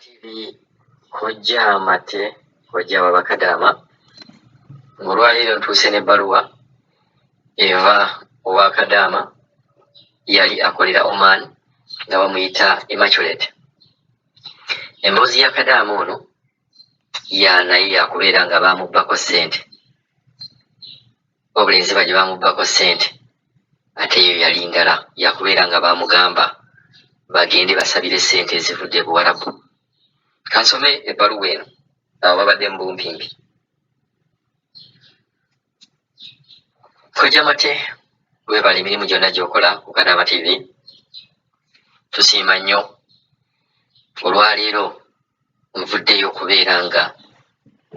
TV hojja amate hojja wabakadama ngolwaliro ntuuse n'ebbaluwa eva owa Kadama yali akolera Oman nga bamuyita Immaculate. Emboozi ya Kadama ono naye yakubeera nga bamubbako ssente, obulenzi bagye bamubbako ssente, ate eyo yali ndala yakubeera nga bamugamba bagende basabire ssente ezivudde Buwarabu. Kansome ebbaluwa eno abo babadde mu bumpimpi. Kojja mate webala emirimu gyonna gy'okola ku Kadama TV. Tusiima nnyo olwaleero nvuddeyo okubeera nga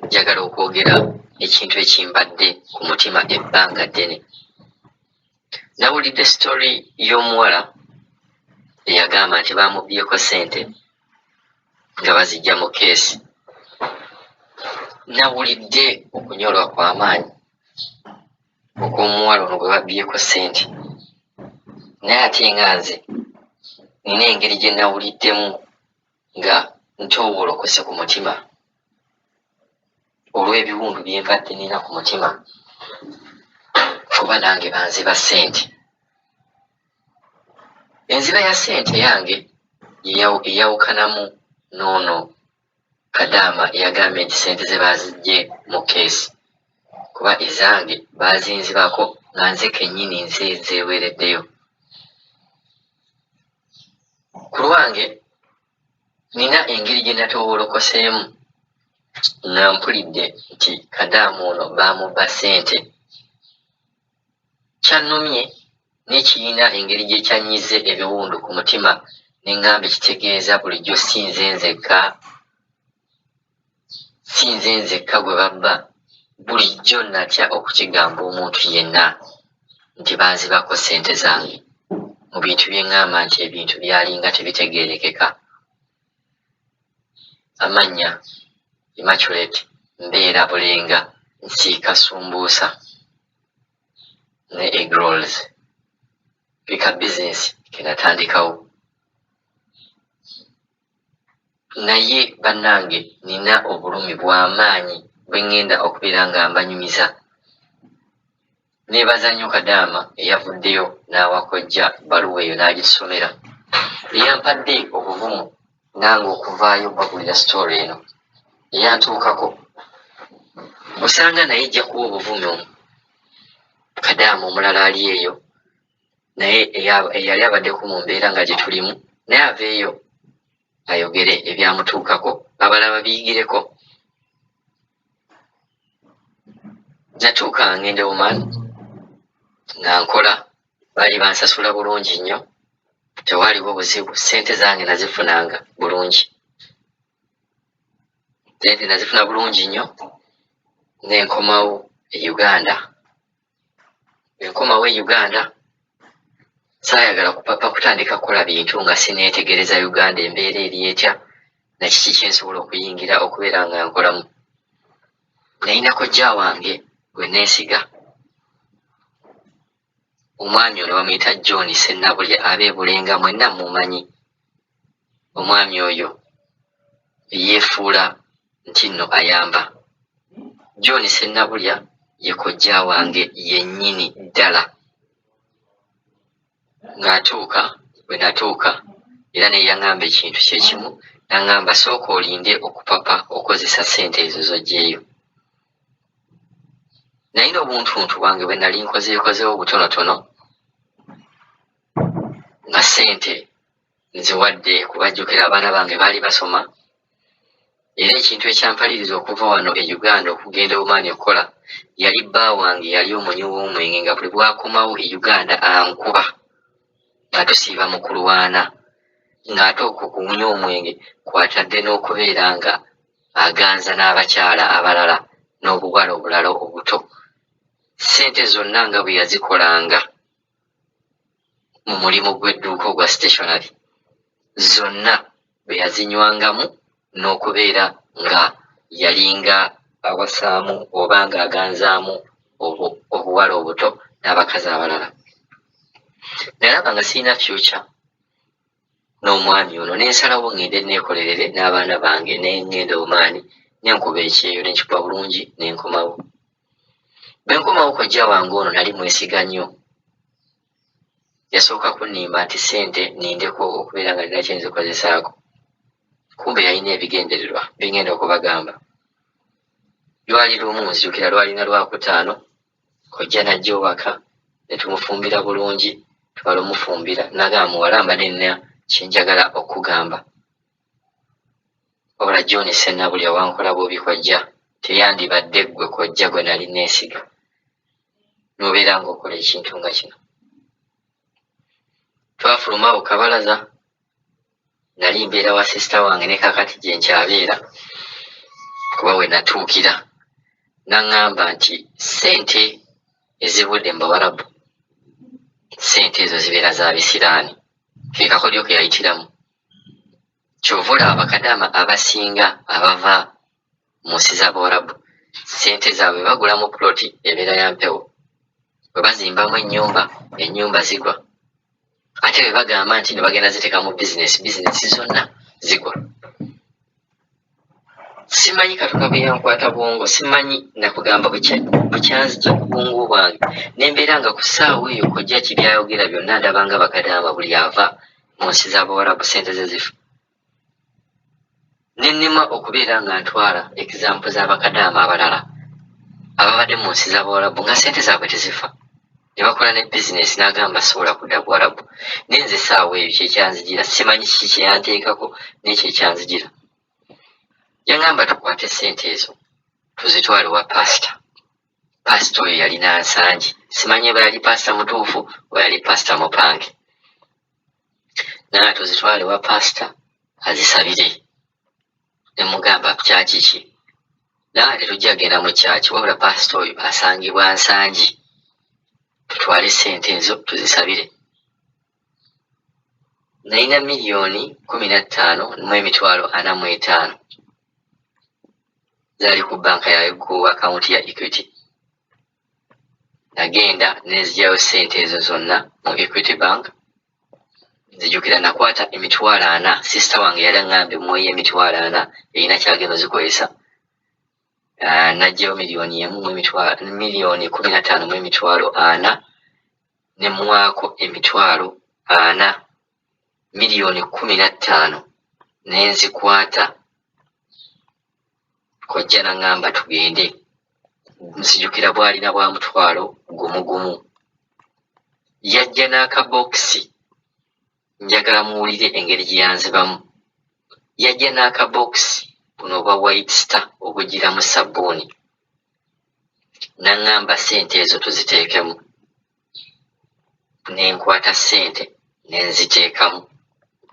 njagala okwogera ekintu ekimbadde ku mutima ebbanga ddene. Nawulidde story y'omuwala eyagamba nti bamubbyeko ssente nga bazijja mu keesi. Nawulidde okunyolwa kw'amaanyi okw'omuwala ono gwe babbyeko ssente, naye ate nga nze nina engeri gye nawuliddemu nga ntoowolokose ku mutima olw'ebiwundu bye mbadde nina ku mutima kuba nange banziba ssente. Enziba ya ssente yange eyawukanamu n'ono Kadama eyagambye nti ssente ze baziggye mu keesi, kuba ezange bazinzibako nga nze kennyini nzeeweereddeyo. Ku lwange nina engeri gye natoowolokoseemu nga mpulidde nti Kadama ono bamubba ssente. Kyannumye n'ekiyina engeri gye kyannyize ebiwundu ku mutima ne ŋŋamba ekitegeeza bulijjo si nze nzekka gwe babba. Bulijjo natya okukigamba omuntu yenna nti banzibako ssente zange mu bintu bye ŋŋamba nti ebintu byalinga tebitegeerekeka. Amannya Immaculate Mbeera Bulenga nsiika sumbuusa ne egg rolls, bika bizinesi ke natandikawo. Naye bannange nina obulumi bw'amaanyi bwe ŋŋenda okubeera nga mbanyumiza. Neebaza nnyo Kadama eyavuddeyo n'awakojja bbaluwa eyo n'agisomera, eyampadde obuvumu nange okuvaayo bagulira sitoori eno eyantuukako. Osanga naye ejja kuwa obuvumu Kadama omulala ali eyo, naye eyali abaddeko mu mbeera nga gye tulimu, naye aveeyo ayogere ebyamutuukako, abalala biyigireko. Natuuka ngende Oman nga nkola, baali bansasula bulungi nnyo, tewaaliwo buzibu. Ssente zange nazifunanga bulungi, ssente nazifuna bulungi nnyo. Nenkomawo e Uganda. Enkomawo e Uganda saayagala kupapa kutandika kukola bintu nga sineetegereza Uganda embeera eri etya, nakiki kyensobola okuyingira okubeera nga nkolamu. Nalina kojja wange gwe neesiga, omwami ono bamuyita John Sennabulya ab'e Bulenga, mwenna mumanyi. Omwami oyo yeefuula nti nno ayamba. John Sennabulya ye kojja wange yennyini ddala. Ng'atuuka bwe natuuka era naye yaŋŋamba ekintu kye kimu, naŋŋamba sooka olinde okupapa okozesa ssente ezo z'oggyeeyo. Nalina obuntuntu bwange bwe nali nkozeekozeewo butonotono nga ssente nziwadde kubajjukira abaana bange baali basoma. Era ekintu ekyampaliriza okuva wano e Uganda okugenda Oman okukola, yali bba wange yali omunywi w'omwenge, nga buli bwakomawo e Uganda ankuba nga tusiiba mu kulwana, ng'ate okwo kunywa omwenge kwatadde n'okubeera nga aganza n'abakyala abalala n'obuwala obulala obuto. Ssente zonna nga bwe yazikolanga mu mulimu gw'edduuka ogwa stationary, zonna bwe yazinywangamu n'okubeera nga yalinga awasaamu oba nga aganzaamu obuwala obuto n'abakazi abalala. Nalaba nga sirina future, n'omwami ono nensalawo ngende nekolerere n'abaana bange nengenda Omaani nenkuba ekyeyo nenkikuba bulungi nenkomawo. Bwenkomawo kojja wange ono nali mwesiga nnyo. Yasooka kunnimba nti ssente nindeko okubeera nga nina kyenzikozesaako. Kumbe yalina ebigendererwa bingenda okubagamba. Lwali lumu nzijukira lwalina Lwakutaano, kojja najja owaka netumufumbira bulungi. Tumala omufumbira nagamba muwala mbadde nina kyenjagala okugamba. Wabula John Ssenabulya wankola bw'obi kojja, teyandibadde ggwe kojja gwe nali neesiga n'obeera ng'okola ekintu nga kino. Twafuluma ku kabalaza, nali mbeera wa sisita wange ne kakati gye nkyabeera, kuba we natuukira. Naŋŋamba nti ssente ezivudde mu Bawarabu, ssente ezo zibeera za bisiraani. Ke kakolyo ke yayitiramu. Kyova olaba bakadaama abasinga abava mu nsi z'Abawarabu, ssente zaabwe bagulamu puloti ebeera ya mpewo. Bwe bazimbamu ennyumba zigwa. Ate bwe bagamba nti ne bagenda ziteeka mu bizinesi zonna zigwa. Simanyi Katonda bwe yankwata bwongo, simanyi nakugamba bukyanzija ku bwongo bwange. Nembeera nga ku ssaawa eyo kojja kibyayogera byonna ndabanga bakadaama buli ava mu nsi z'Abawarabu ssente ze zifa. Nennema okubeera nga ntwala example z'abakadaama abalala ababadde mu nsi z'Abawarabu nga ssente zaabwe tezifa. Ne bakola ne bizinesi n'agamba sobola kudda Bwarabu. Nenze essaawa eyo kyekyanzijira, simanyi kiki kyeyanteekako n'ekyekyanzijira. Yangamba tukwate ssente ezo tuzitwale wa pasita. Pasita oyo yalina nsangi. Simanyi bwe yali pasita mutuufu oba yali pasita mupange. Naye tuzitwale wa pasita azisabire. Ne mugamba kyaki ki? Naye tetujja genda mu kyaki, wabula pasita oyo asangibwa nsangi. Tutwale ssente ezo tuzisabire. Nalina $15,45,000 zaali ku banka yawe ku akawunti ya Equity. Nagenda nezigyayo ssente ezo zonna mu Equity Bank. Nzijukira nakwata $40,000. Sisita wange yali aŋŋambye muweeyo $40,000 erina kyagenda ozikozesa. Najjayo $15,40,000 ne muwaako $40,000, $15,000 ne nzikwata. Kojja naŋŋamba tugende. Nsijukira bwalina bwa mutwalo gumu. Yajja n'akabokisi, njagala muwulire engeri gye yanzibamu. Yajja n'akabokisi buno obwa White Star obugiramu sabbuuni. Naŋŋamba ssente ezo tuziteekemu. Ne nkwata ssente ne nziteekamu.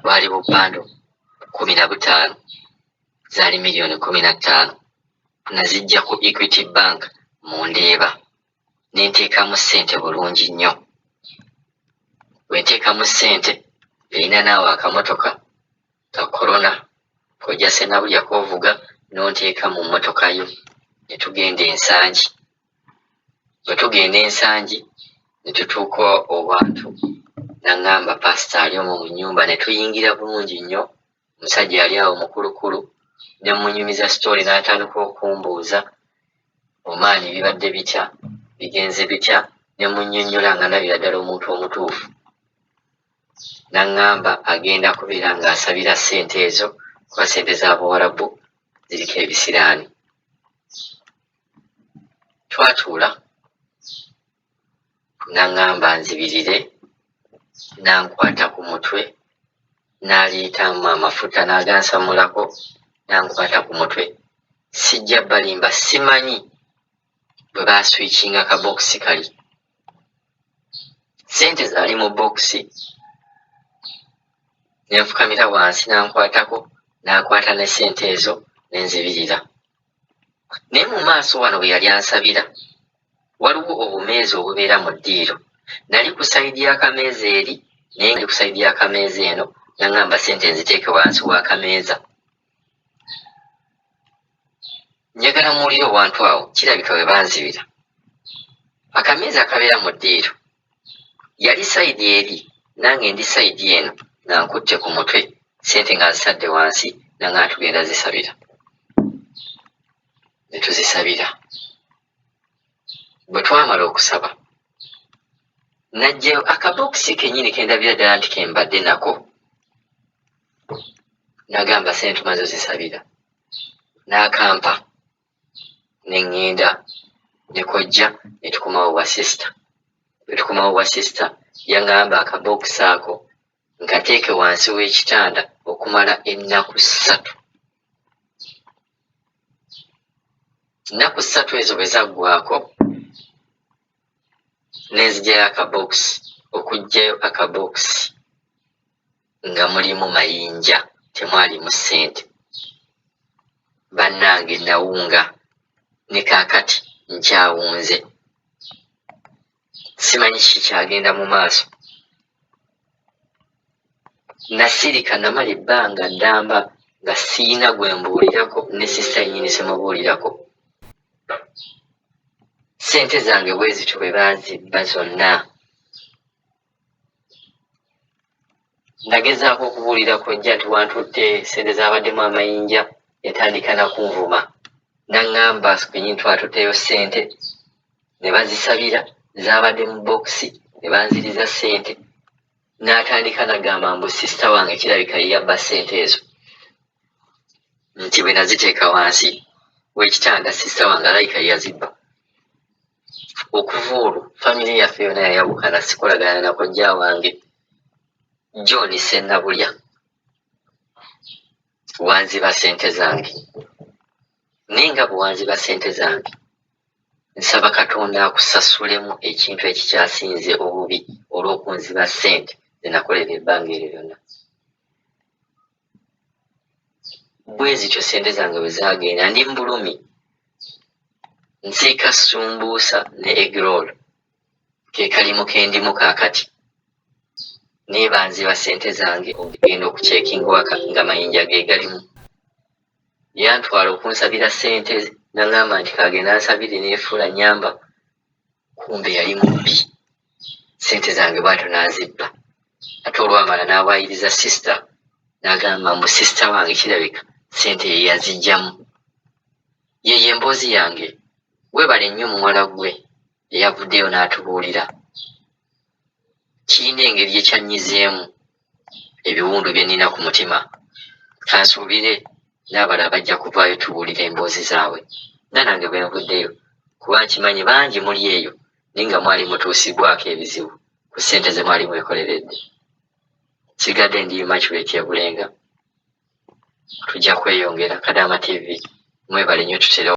Bwali bubbando 15, zaali $15,000,000. Nazijja ku Equity Bank mu Ndeeba. Ne nteekamu ssente bulungi nnyo. Bwe nteekamu ssente, erina naawe akamotoka ka Corona kojja Ssenabulya k'ovuga n'onteeka mu mmotoka yo ne tugenda ensangi. Bwe tugenda ensangi ne tutuuka owantu, naŋŋamba pasita ali omwo mu nnyumba ne tuyingira bulungi nnyo. Omusajja yali awo mukulukulu, ne munyumiza sitooli n'atandika okumbuuza, Omaani bibadde bitya, bigenze bitya, ne munnyonnyola nga ndabira ddala omuntu omutuufu. Naŋŋamba agenda kubeera ng'asabira ssente ezo kuba ssente z'Abawarabu ziriko ebisiraani. Twatuula, naŋŋamba nzibirire, nankwata ku mutwe, n'aleetamu amafuta n'agansamulako, nankwata ku mutwe. Sijja balimba, simanyi bwe baaswikinga kabokisi kali. Ssente zaali mu bokisi. Ne nfukamira wansi nankwatako, n'akwata ne ssente ezo ne nzibirira. Naye mu maaso wano bwe yali ansabira, waliwo obumeeza obubeera mu ddiiro. Nali ku sayidi y'akameeza eri, naye nali ku sayidi y'akameeza eno. Naŋŋamba ssente nziteeke wansi w'akameeza. Njagala muwulire owantu awo, kirabika bwe banzibira. Akameeza akabeera mu ddiiro yali sayidi eri, nange ndi sayidi eno. nga nkutte ku mutwe sente nga zisadde wansi nanga tugenda zisabira ne tuzisabira. Bwe twamala okusaba najjayo akabokisi kenyini kendabira ddala nti kembadde nako nagamba sente tumaze ozisabira n'akampa ne ŋŋenda ne kojja ne tukomawo wa sisita. Bwe tukomawo wa sisita yaŋŋamba akabokisi ako nkateeke wansi w'ekitanda okumala ennaku 3. Ennaku 3 ezo bwe zaggwako nenzigyayo akabokisi okuggyayo akabokisi nga mulimu mayinja temwalimu ssente. Bannange nawunga ne kaakati nkyawunze simanyi kiki kyagenda mu maaso. Nasirika namala ebbanga ddamba nga siina gwe mbuulirako ne sisita yennyini simubuulirako. Sente zange bwe zityo bwe baazibba zonna. Nagezaako okubuulira kojja nti wantutte sente zaabaddemu amayinja yatandika nakunvuma naŋŋamba kenyini twatutteyo sente ne bazisabira zaabadde mu bokisi ne banziriza sente. N'atandika nagamba mbu sisita wange kirabika yeyabba sente ezo nti bwe naziteeka wansi w'ekitanda sisita wange alayika yazibba. Okuva olwo famire yaffe yonna yayawukana sikolagana na kojja wange John Sennabulya wanziba sente zange. Naye nga bwe wanziba sente zange nsaba Katonda akusasulemu ekintu ekikyasinze obubi olw'okunziba sente ze nakolera ebbanga eryo lyonna. Bwe zityo sente zange bwe zaagenda ndi mu bulumi nsiika sumbuusa ne egiroolo ke kalimu ke ndimu kaakati naye banziba sente zange okugenda okucekinga waka nga mayinja ge galimu. Yantwala okunsabira sente naŋŋamba nti kagenda ansabire neefuula nyamba, kumbe yali mubbi. Sente zange bw'atyo n'azibba. Ate olwamala n'awaayiriza sisita n'agamba mbu sisita wange kirabika sente ye yaziggyamu. Yeyo emboozi yange. Weebale nnyo muwala gwe eyavuddeyo n'atubuulira. Kirina engeri ekyannyizeemu ebiwundu bye nnina ku mutima. Kansuubire n'abalala bajja kuvaayo tubuulire emboozi zaabwe. Nga nange bwe nvuddeyo kuba nkimanyi bangi muli eyo naye nga mwali mutuusibwako ebizibu ku ssente ze mwali mwekoleredde. Sigadde ndi Immaculate Yabulenga. Tujja kweyongera. Kadaama TV mwebale nnyo tutera